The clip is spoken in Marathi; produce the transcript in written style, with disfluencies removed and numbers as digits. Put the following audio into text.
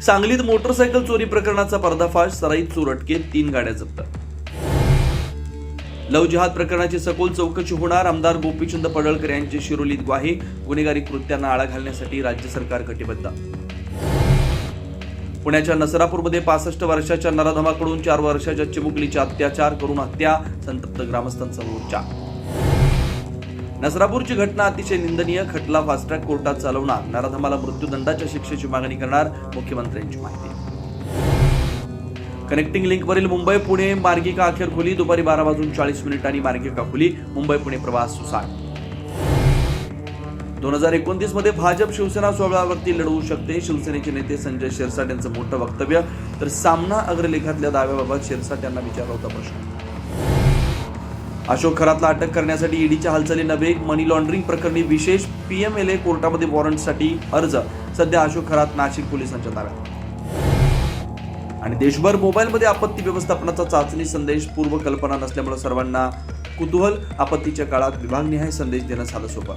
सांगलीत मोटरसायकल चोरी प्रकरणाचा पर्दाफाश, सराईत चोर अटकेत, 3 गाड्या जप्त. लव जिहाद प्रकरणाची सखोल चौकशी होणार, आमदार गोपीचंद पडळकर यांची शिरोलीत ग्वाही. गुन्हेगारी कृत्यांना आळा घालण्यासाठी राज्य सरकार कटिबद्ध. पुण्याच्या नसरापूरमध्ये 65 वर्षाच्या नराधमाकडून 4 वर्षाच्या चिमुकलीची अत्याचार करून हत्या, संतप्त ग्रामस्थांचा मोर्चा. नसरापूरची घटना अतिशय निंदनीय, खटला फास्ट ट्रॅक कोर्टात चालवणार, नराधमाला मृत्यूदंडाच्या शिक्षेची मागणी करणार, मुख्यमंत्र्यांची माहिती. कनेक्टिंग लिंकवरील मुंबई पुणे मार्गिका अखेर खुली, दुपारी 12:40 मार्गिका खुली, मुंबई पुणे प्रवास सुसाट. 2029 मध्ये भाजप शिवसेना सोहळ्यावरती लढवू शकते, शिवसेनेचे नेते संजय शिरसाट यांचं मोठं वक्तव्य. तर सामना अग्रलेखातल्या दाव्याबाबत शिरसाट यांना विचारला होता प्रश्न. अशोक खरातला अटक करण्यासाठी ईडीच्या हालचालींना वेग, मनी लॉन्ड्रिंग प्रकरणी विशेष PMLA कोर्टामध्ये वॉरंटसाठी अर्ज, सध्या अशोक खरात नाशिक पोलिसांच्या ताब्यात. आणि देशभर मोबाईलमध्ये आपत्ती व्यवस्थापनाचा चाचणी संदेश, पूर्वकल्पना नसल्यामुळे सर्वांना कुतूहल, आपत्तीच्या काळात विभागनिहाय संदेश देणं झालं सोपं.